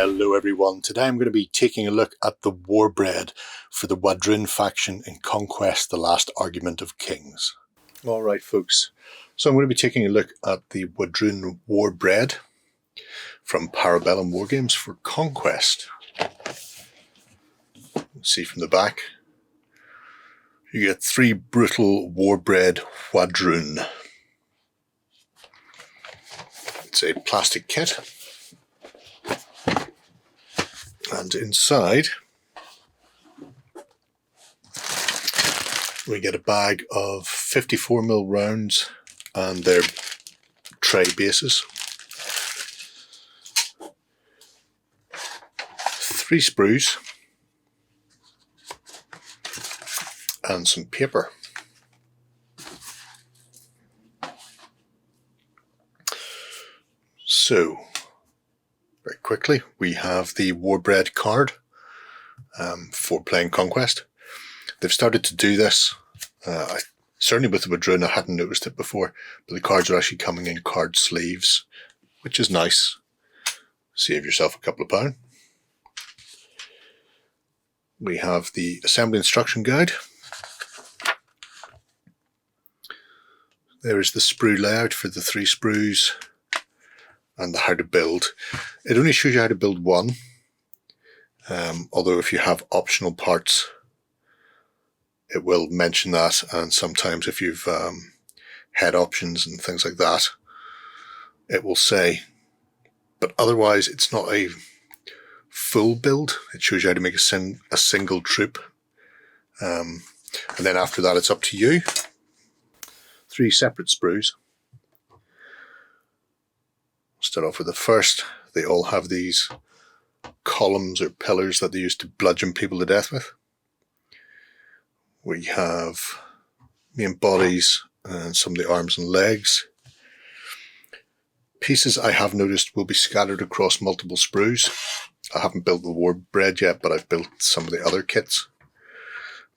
Hello everyone, today I'm going to be taking a look at the Warbred for the W'adrhŭn faction in Conquest, the Last Argument of Kings. Alright folks, so I'm going to be taking a look at the W'adrhŭn Warbred from Para Bellum Wargames for Conquest. See from the back, you get 3 brutal Warbred W'adrhŭn. It's a plastic kit. And inside, we get a bag of 54mm rounds and their tray bases, 3 sprues, and some paper. So, very quickly, we have the Warbred card for playing Conquest. They've started to do this. Certainly with the W'adrhŭn, I hadn't noticed it before, but the cards are actually coming in card sleeves, which is nice. Save yourself a couple of pounds. We have the assembly instruction guide. There is the sprue layout for the 3 sprues and the how to build. It only shows you how to build one, although if you have optional parts it will mention that, and sometimes if you've head options and things like that it will say, but otherwise it's not a full build. It shows you how to make a single troop, and then after that it's up to you. 3 separate sprues. Start off with the first. They all have these columns or pillars that they use to bludgeon people to death with. We have main bodies and some of the arms and legs. Pieces I have noticed will be scattered across multiple sprues. I haven't built the Warbred yet, but I've built some of the other kits.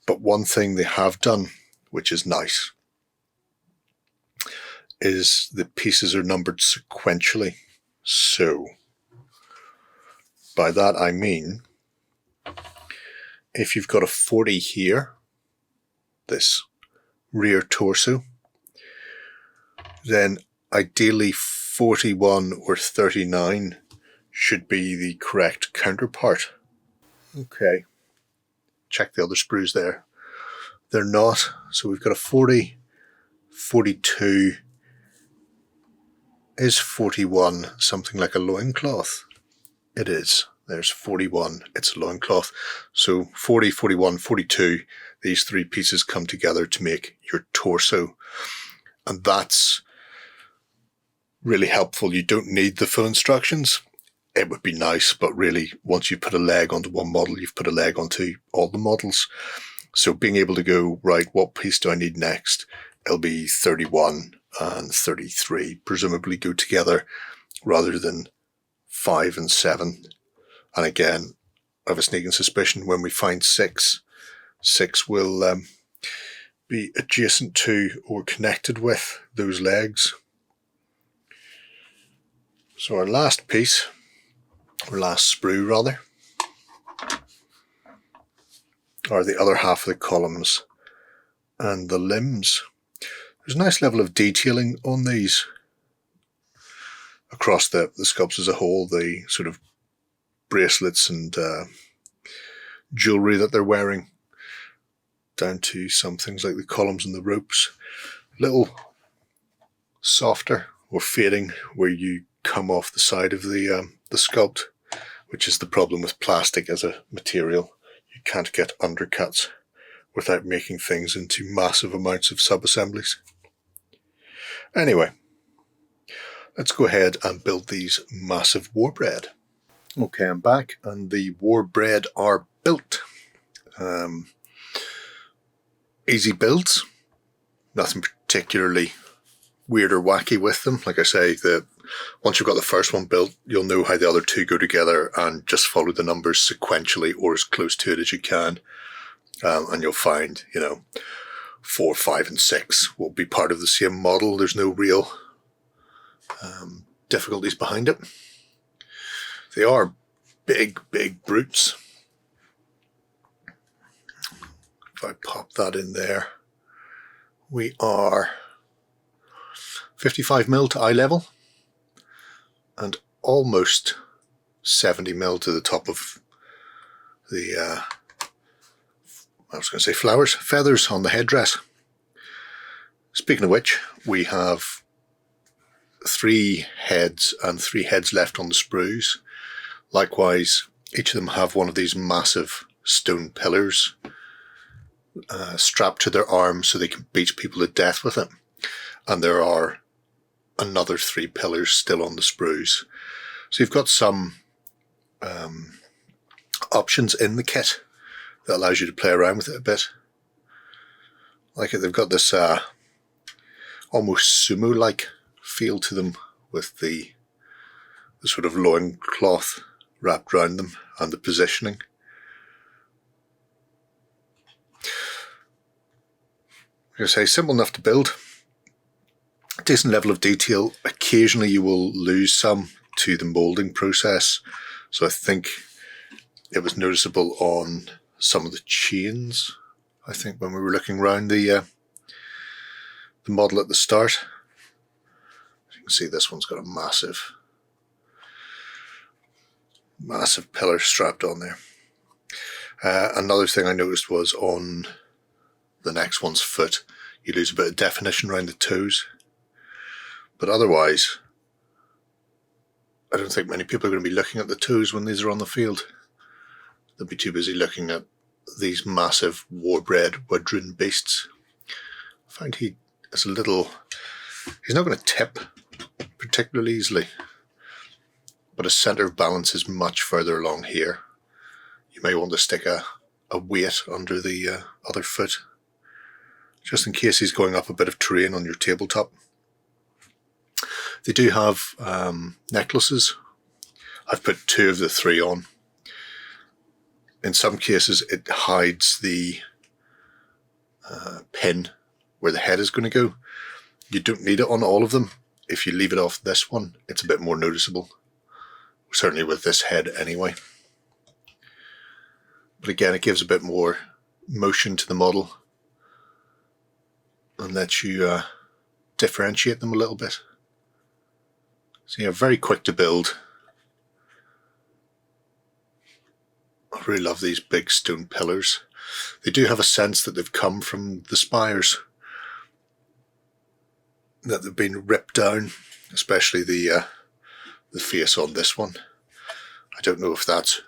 But one thing they have done, which is nice, is the pieces are numbered sequentially. So, by that I mean, if you've got a 40 here, this rear torso, then ideally 41 or 39 should be the correct counterpart. Okay, check the other sprues there. They're not, so we've got a 40, 42, is 41 something like a loincloth? It is. There's 41. It's a loincloth. So 40, 41, 42, these 3 pieces come together to make your torso. And that's really helpful. You don't need the full instructions. It would be nice, but really once you put a leg onto one model, you've put a leg onto all the models. So being able to go, right, what piece do I need next? It'll be 31 and 33 presumably go together rather than 5 and 7. And again, I have a sneaking suspicion when we find 6 will be adjacent to or connected with those legs. So our last piece, or last sprue rather, are the other half of the columns and the limbs. There's a nice level of detailing on these across the sculpts as a whole, the sort of bracelets and jewellery that they're wearing, down to some things like the columns and the ropes. A little softer or fading where you come off the side of the sculpt, which is the problem with plastic as a material. You can't get undercuts without making things into massive amounts of sub-assemblies. Anyway, let's go ahead and build these massive Warbred. Okay, I'm back and the Warbred are built. Easy builds, nothing particularly weird or wacky with them. Like I say, once you've got the first one built, you'll know how the other 2 go together and just follow the numbers sequentially or as close to it as you can. And you'll find, 4, 5, and 6 will be part of the same model. There's no real difficulties behind it. They are big brutes. If I pop that in there, we are 55mm to eye level and almost 70mm to the top of the, I was going to say flowers, feathers on the headdress. Speaking of which, we have 3 heads and 3 heads left on the sprues. Likewise, each of them have one of these massive stone pillars strapped to their arms so they can beat people to death with it. And there are another 3 pillars still on the sprues. So you've got some options in the kit that allows you to play around with it a bit. Like it, they've got this almost sumo-like feel to them with the sort of loincloth wrapped around them and the positioning. I'm going to say simple enough to build. Decent level of detail. Occasionally you will lose some to the moulding process. So I think it was noticeable on some of the chains, I think, when we were looking around the model at the start. As you can see, this one's got a massive pillar strapped on there. Another thing I noticed was on the next one's foot, you lose a bit of definition around the toes. But otherwise, I don't think many people are going to be looking at the toes when these are on the field. They'll be too busy looking at these massive warbred W'adrhŭn beasts. I find he is a little... He's not going to tip particularly easily, but his centre of balance is much further along here. You may want to stick a weight under the other foot, just in case he's going up a bit of terrain on your tabletop. They do have necklaces. I've put 2 of the 3 on. In some cases it hides the pin where the head is going to go. You don't need it on all of them. If you leave it off this one, it's a bit more noticeable. Certainly with this head anyway. But again, it gives a bit more motion to the model and lets you differentiate them a little bit. So yeah, very quick to build. I really love these big stone pillars. They do have a sense that they've come from the spires, that they've been ripped down, especially the face on this one. I don't know if that's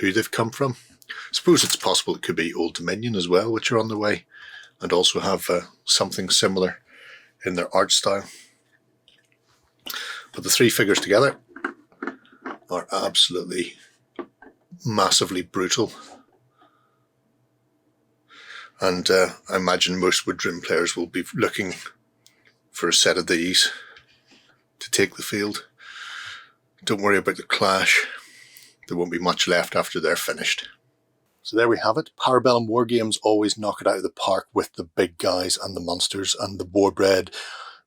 who they've come from. I suppose it's possible it could be Old Dominion as well, which are on the way, and also have something similar in their art style. But the 3 figures together are absolutely massively brutal. And I imagine most W'adrhŭn players will be looking for a set of these to take the field. Don't worry about the clash. There won't be much left after they're finished. So there we have it. Para Bellum Wargames always knock it out of the park with the big guys and the monsters, and the Warbred,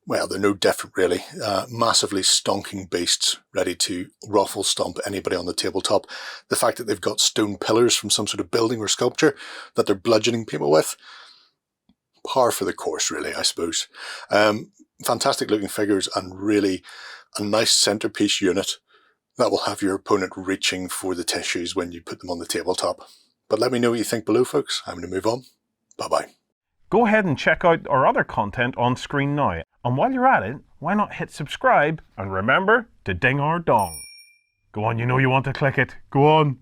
well, they're no different really. Massively stonking beasts ready to ruffle stomp anybody on the tabletop. The fact that they've got stone pillars from some sort of building or sculpture that they're bludgeoning people with, par for the course really, I suppose. Fantastic looking figures and really a nice centerpiece unit that will have your opponent reaching for the tissues when you put them on the tabletop. But let me know what you think below, folks. I'm going to move on. Bye-bye. Go ahead and check out our other content on screen now. And while you're at it, why not hit subscribe and remember to ding our dong. Go on, you know you want to click it. Go on.